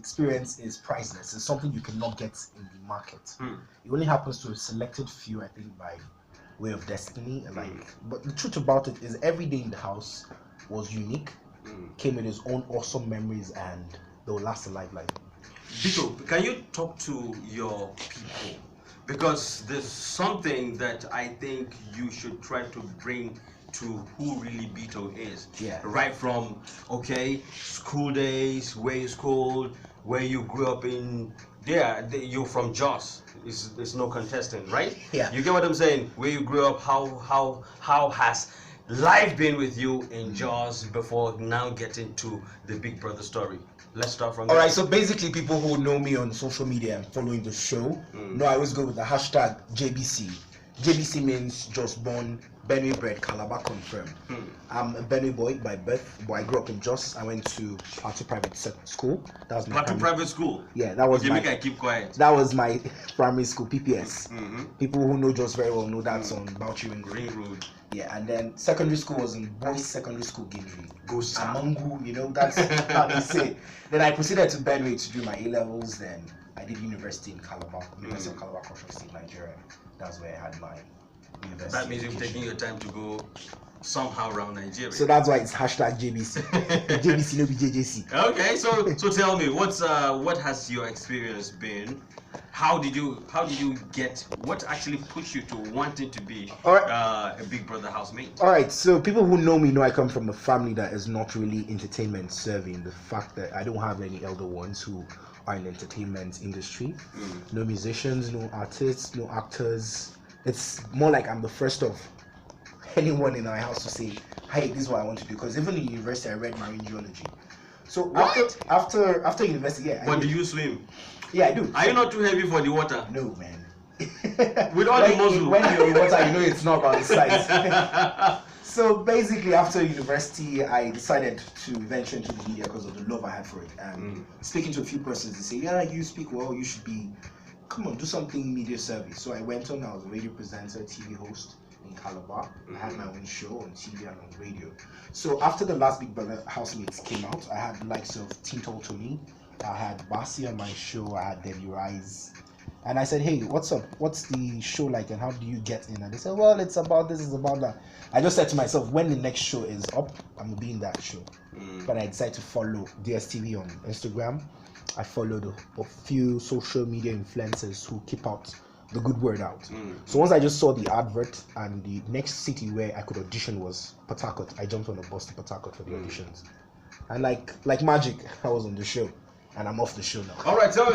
experience is priceless. It's something you cannot get in the market. It only happens to a selected few, I think, by way of destiny. But the truth about it is every day in the house was unique, came with its own awesome memories, and they will last a lifetime. Bitto, can you talk to your people? Because there's something that I think you should try to bring to who really Bitto is. Yeah. Right from, school days, where you schooled, where you grew up in. You're from Jos. It's no contesting, right? Yeah. You get what I'm saying? Where you grew up, how has life been with you in Jos before now getting to the Big Brother story? Let's start from there. Alright, so basically people who know me on social media and following the show know I always go with the hashtag JBC. JBC means just born, Benue bred, Calabar confirmed. I'm a Benue boy by birth, but I grew up in Jos. I went to Plateau Private School. That was my private school? Yeah, that was make I keep quiet. That was my primary school, PPS. People who know Jos very well know that's on Bauchi Ring Road. Yeah, and then secondary school was in Boys Secondary School, Gindri. Amangu, that's how they say. Then I proceeded to Benue to do my A-levels. Then I did university in Calabar, University of Calabar, Cross State, Nigeria. That's where I had my university. That means you've taken your time to go somehow around Nigeria. So that's why it's hashtag JBC. JBC, no be JJC. Okay, so tell me, what has your experience been? How did you get, what actually pushed you to wanting to be a Big Brother housemate? Alright, so people who know me know I come from a family that is not really entertainment serving. The fact that I don't have any elder ones who are in the entertainment industry. No musicians, no artists, no actors. It's more like I'm the first of anyone in our house to say, hey, this is what I want to do. Because even in university I read marine geology. So after university, But do you swim? Yeah, I do. Are you not too heavy for the water? No, man. With all the muscle. When you're in water, you know it's not about the size. So basically, after university, I decided to venture into the media because of the love I had for it. And speaking to a few persons, they say, yeah, you speak well, you should come on, do something media service. So I went on, I was a radio presenter, TV host in Calabar. I had my own show on TV and on radio. So after the last Big Brother housemates came out, I had the likes of Team Tall Tony, I had Basi on my show, I had Debbie Rise. And I said, hey, what's up? What's the show like and how do you get in? And they said, well, it's about this, it's about that. I just said to myself, when the next show is up, I'm going to be in that show. But I decided to follow DSTV on Instagram. I followed a few social media influencers who keep out the good word out. So once I just saw the advert and the next city where I could audition was Port Harcourt, I jumped on a bus to Port Harcourt for the auditions. And like magic, I was on the show. And I'm off the show now. All right, tell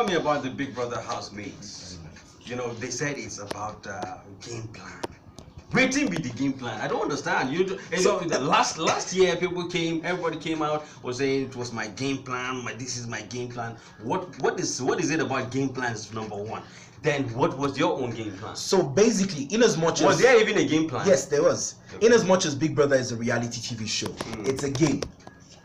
me about the Big Brother housemates. You know, they said it's about game plan. Waiting be the game plan. I don't understand. Last year, everybody came out was saying it was my game plan. This is my game plan. What is it about game plans? Number one. Then what was your own game plan? So basically, in as much as was there even a game plan? Yes, there was. Okay. In as much as Big Brother is a reality TV show, it's a game.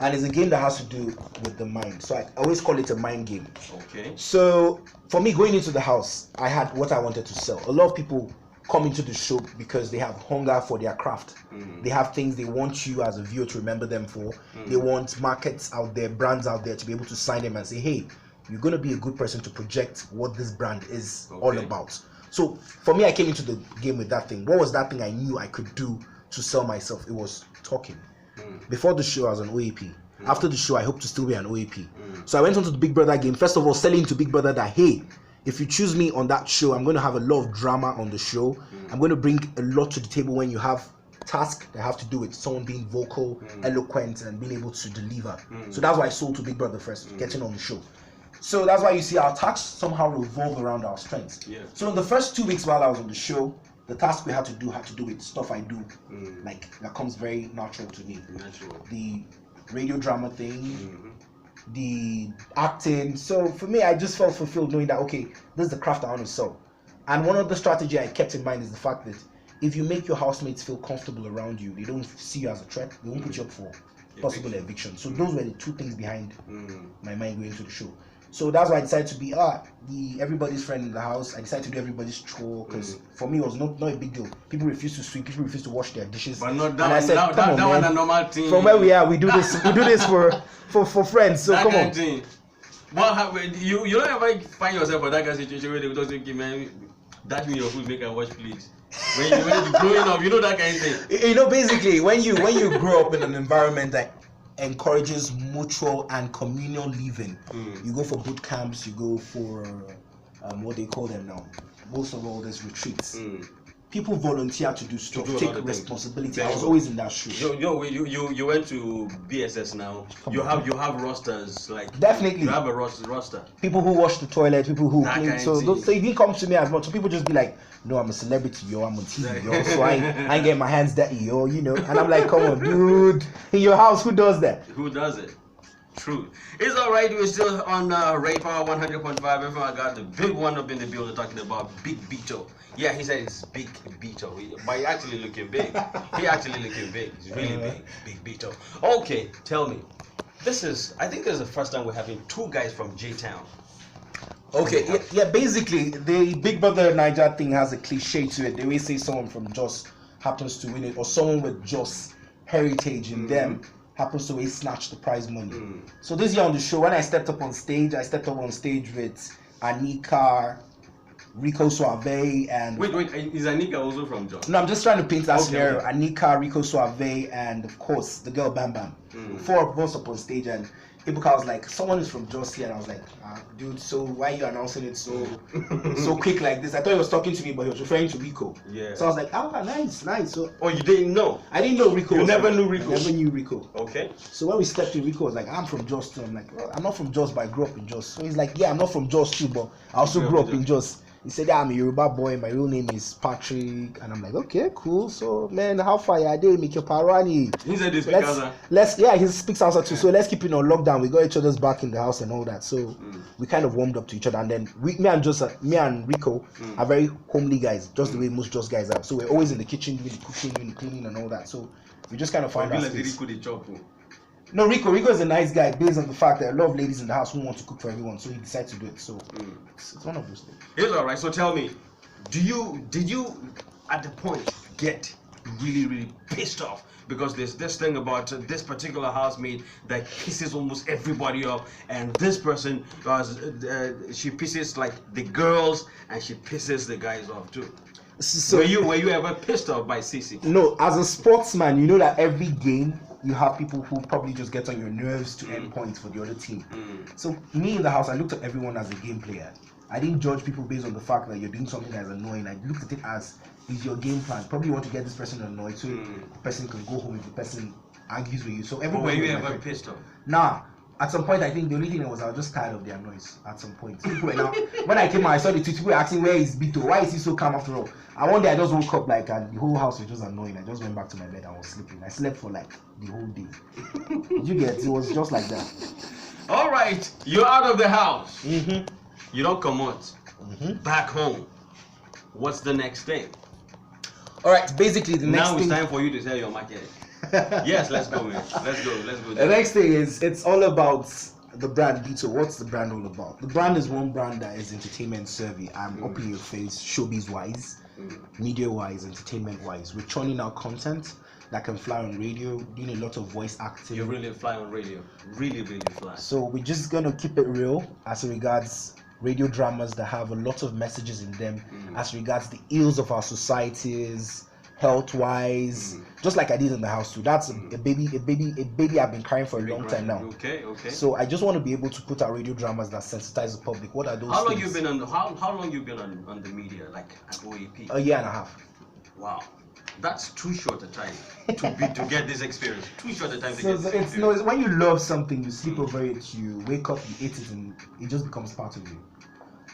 And it's a game that has to do with the mind. So I always call it a mind game. Okay. So for me, going into the house, I had what I wanted to sell. A lot of people come into the show because they have hunger for their craft. They have things they want you as a viewer to remember them for. They want markets out there, brands out there to be able to sign them and say, hey, you're going to be a good person to project what this brand is all about. So for me, I came into the game with that thing. What was that thing I knew I could do to sell myself? It was talking. Before the show, I was an OAP. After the show, I hope to still be an OAP. So I went on to the Big Brother game. First of all, selling to Big Brother that, hey, if you choose me on that show, I'm going to have a lot of drama on the show. I'm going to bring a lot to the table when you have tasks that have to do with someone being vocal, eloquent, and being able to deliver. So that's why I sold to Big Brother first, getting on the show. So that's why you see our tasks somehow revolve around our strengths. So in the first 2 weeks while I was on the show, the task we had to do with stuff I do, like that comes very natural to me. The radio drama thing, the acting. So for me, I just felt fulfilled knowing that, okay, this is the craft I want to sell. And one of the strategy I kept in mind is the fact that if you make your housemates feel comfortable around you, they don't see you as a threat, they won't put you up for possible eviction. So those were the two things behind my mind going to the show. So that's why I decided to be everybody's friend in the house. I decided to do everybody's chore because for me it was not a big deal. People refuse to sweep, people refuse to wash their dishes. But not that, and I said, that one a normal thing. From where we are, we do this for friends. So come on. Well, you don't ever find yourself in that kind of situation where they just say, man, dash me your food, make I watch, please. When you're growing up, you know that kind of thing. You know, basically, when you grow up in an environment that encourages mutual and communal living, you go for boot camps, you go for what they call them now. Most of all, there's retreats. People volunteer to do stuff, take responsibility. I was always in that shoe. You went to BSS now. You have rosters, like definitely. You have a roster. People who wash the toilet, people who clean. So it didn't come to me as much. So people just be like, "No, I'm a celebrity, yo. I'm on TV, yo. So I ain't getting my hands dirty, yo. You know." And I'm like, "Come on, dude. In your house, who does that? Who does it?" True. It's all right. We're still on Ray Power 100.5 FM. I got the big one up in the building talking about Big Bitto. Yeah, he said it's Big Bitto, but he actually looking big. He actually looking big. He's really big Bitto. Okay, tell me. I think this is the first time we're having two guys from J-Town. Okay, yeah. Basically, the Big Brother Nija thing has a cliche to it. They always say someone from Jos happens to win it, or someone with Jos heritage in them happens to always snatch the prize money. So this year on the show, when I stepped up on stage with Anika, Rico Suave, and wait, is Anika also from Jos? No, I'm just trying to paint that scenario. Okay. Anika, Rico Suave, and of course the girl Bam Bam. Four of us up on stage, and Ibuka was like, "Someone is from Jos here," and I was like, "Dude, so why are you announcing it so quick like this?" I thought he was talking to me, but he was referring to Rico. Yeah. So I was like, "Ah, nice." So you didn't know? I didn't know Rico. You never knew Rico. I never knew Rico. Okay. So when we stepped in, Rico was like, "I'm from Jos too." I'm like, "Well, I'm not from Jos, but I grew up in Jos." So he's like, "Yeah, I'm not from Jos too, but I also grew up in Jos." He said, "Yeah, I'm a Yoruba boy. My real name is Patrick." And I'm like, "Okay, cool. So, man, how far are they? Make your parani." He said he speaks Hausa. He speaks Hausa too. So let's keep it on lockdown. We got each other's back in the house and all that. So we kind of warmed up to each other. And then me and Rico are very homely guys, just the way most Jos guys are. So we're always in the kitchen doing the cooking, doing the cleaning and all that. So we just kind of found our space. No, Rico is a nice guy based on the fact that a lot of ladies in the house who want to cook for everyone, so he decided to do it. So it's one of those things. It's all right. So tell me, did you at the point get really pissed off because there's this thing about this particular housemate that pisses almost everybody off, and this person she pisses like the girls and she pisses the guys off too. So were you ever pissed off by Cece? No, as a sportsman, you know that every game you have people who probably just get on your nerves to end points for the other team. So me in the house, I looked at everyone as a game player. I didn't judge people based on the fact that you're doing something that is annoying. I looked at it as, is your game plan. Probably you want to get this person annoyed so the person can go home if the person argues with you. So everybody. Were you ever pissed off? Nah. At some point, I think the only thing was I was just tired of their noise. At some point, people were now, when I came out, I saw the tweet. People were asking, "Where is Bitto? Why is he so calm after all?" And one day I just woke up and the whole house was just annoying. I just went back to my bed and was sleeping. I slept for like the whole day. Did you get? It was just like that. All right, you're out of the house. You don't come out. Back home. What's the next thing? All right, basically the next thing. Now it's time for you to sell your market. Yes, let's go, man. Let's go. The next thing is, it's all about the brand Bitto. What's the brand all about? The brand is one brand that is entertainment savvy. I'm up in your face, showbiz wise, media wise, entertainment wise. We're churning out content that can fly on radio, doing a lot of voice acting. You really fly on radio. Really fly. So we're just gonna keep it real as regards radio dramas that have a lot of messages in them, as regards the ills of our societies, health-wise, just like I did in the house too. That's a baby I've been crying for a long time now. Okay. So I just want to be able to put out radio dramas that sensitize the public. What are those? How long you been on the media, like at OAP? A year and a half. Wow, that's too short a time to get this experience. Too short a time to get this experience. It's when you love something, you sleep over it, you wake up, you eat it, and it just becomes part of you.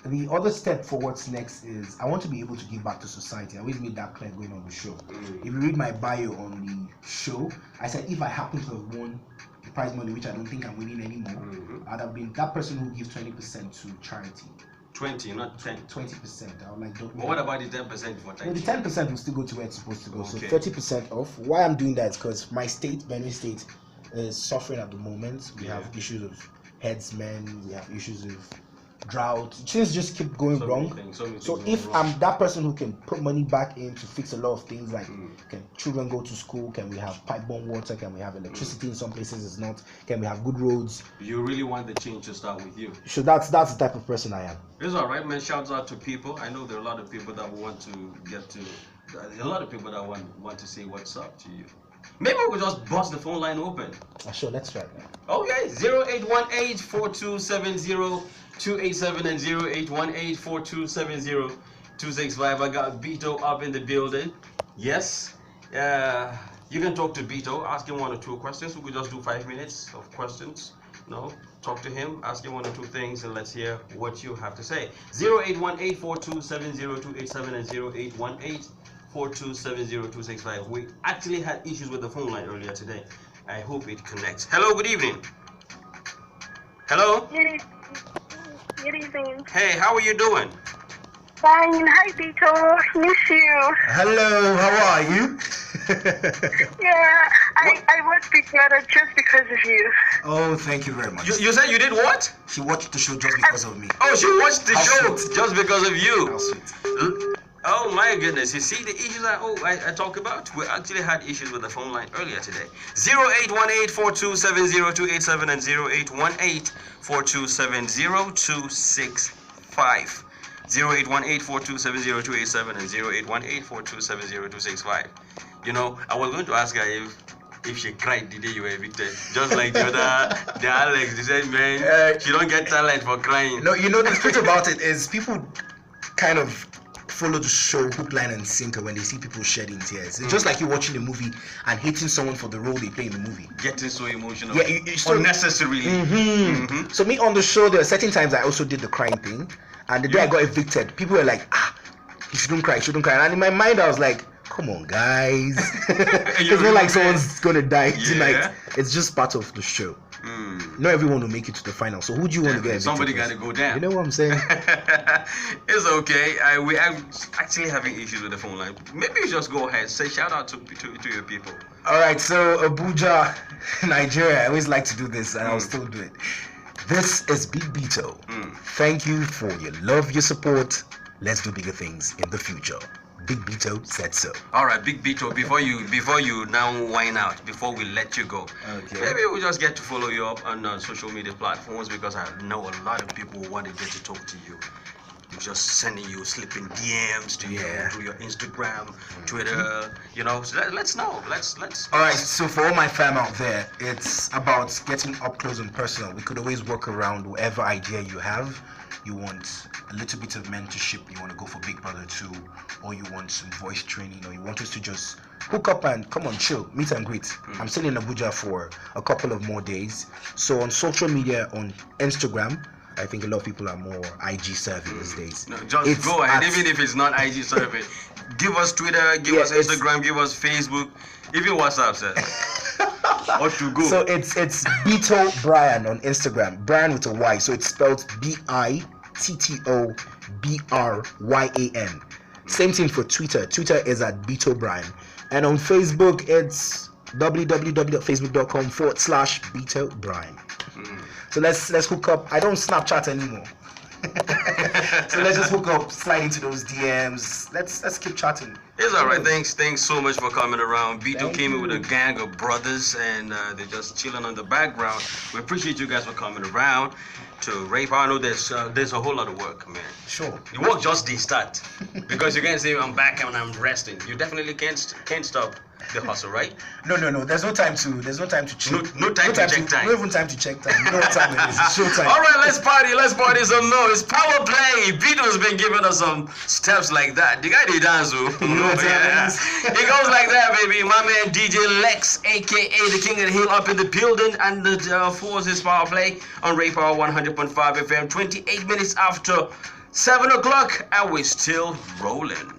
The other step for what's next is I want to be able to give back to society. I always made that clear going on the show. If you read my bio on the show, I said if I happen to have won the prize money, which I don't think I'm winning anymore, I'd have been that person who gives 20% to charity. 20, not 10. 20%. I would like. But what about the 10% for charity? No, the 10% will still go to where it's supposed to go. Okay. So 30% off. Why I'm doing that is because my state, Benue State, is suffering at the moment. We have issues of headsmen. We have issues of drought. Things just keep going So wrong. many things, so many So things if going wrong. I'm that person who can put money back in to fix a lot of things, like can children go to school? Can we have pipe-borne water? Can we have electricity in some places? It's not. Can we have good roads? You really want the change to start with you. So that's the type of person I am. It's all right, man. Shouts out to people. I know there are a lot of people that want to get to. A lot of people that want to say what's up to you. Maybe we'll just bust the phone line open. Sure, let's try that. Okay, 0818-4270-287 and 0818-4270-265. I got Bitto up in the building. Yes. You can talk to Bitto, ask him 1 or 2 questions. We could just do 5 minutes of questions. No, talk to him, ask him 1 or 2 things, and let's hear what you have to say. 0818-4270-287 and 0818-4270-265. We actually had issues with the phone line earlier today. I hope it connects. Hello, good evening. Hello? Good evening. Hey, how are you doing? Fine. Hi, Bitto. Miss you. Hello, how are you? Yeah, I watched Big Brother just because of you. Oh, thank you very much. You said you did what? She watched the show just because of me. Oh, she watched the How show sweet. just because of you. How sweet. Oh my goodness, you see the issues I talk about? We actually had issues with the phone line earlier today. 0818-4270-287 and 0818-4270-265. 0818-4270-287 and 0818-4270-265. You know, I was going to ask her if she cried the day you were evicted. Just like the Alex, they said, man, she don't get talent for crying. No, you know the truth about it is people kind of follow the show hook, line, and sinker when they see people shedding tears. It's just like you watching a movie and hating someone for the role they play in the movie. Getting so emotional. Yeah, so unnecessarily. So me on the show, there are certain times I also did the crying thing, and the day I got evicted, people were like, you shouldn't cry, And in my mind, I was like, come on, guys. It's not like someone's gonna die tonight. It's just part of the show. Not everyone will make it to the final. So who do you want to get evicted? Somebody got to go down. You know what I'm saying? It's okay. We are actually having issues with the phone line. Maybe you just go ahead, say shout out to your people. All right, so Abuja, Nigeria. I always like to do this, and I'll still do it. This is Big Bitto. Thank you for your love, your support. Let's do bigger things in the future. Big Bitto said so. All right, Big Bitto. Before you now whine out, before we let you go, maybe we just get to follow you up on social media platforms, because I know a lot of people want to get to talk to you. Just sending you slipping DMs to you through your Instagram, Twitter. You know, so let's know. Let's. All right. So for all my fam out there, it's about getting up close and personal. We could always work around whatever idea you have. You want a little bit of mentorship, you want to go for Big Brother 2, or you want some voice training, or you want us to just hook up and come on, chill, meet and greet. I'm still in Abuja for a couple of more days. So on social media, on Instagram, I think a lot of people are more IG savvy these days. No, just go ahead, even if it's not IG savvy. Give us Twitter, give us Instagram, give us Facebook, even WhatsApp, sir. Or to go. So it's Bitto Brian on Instagram. Brian with a Y. So it's spelled BITTOBRYAN. Same thing for Twitter. Twitter is at Bitto Brian. And on Facebook, it's www.facebook.com/Bitto Brian. So let's hook up. I don't Snapchat anymore. So let's just hook up, slide into those DMs. Let's keep chatting. It's all right. Thanks so much for coming around. Bitto came in with a gang of brothers, and they're just chilling on the background. We appreciate you guys for coming around to rape. I know there's a whole lot of work, man. Sure. The work just didn't start, because you can't say I'm back and I'm resting. You definitely can't stop the hustle, right? No. There's no time to check. No time to check time. No even time to check time. You know what time it is. It's showtime. All right, let's party some noise. Power play. Bitto's been giving us some steps like that. The guy did dance, It goes like that, baby. My man DJ Lex, aka the King of the Hill, up in the building, and the Forces Power Play on Ray Power 100.5 FM. 28 minutes after 7 o'clock, and we're still rolling.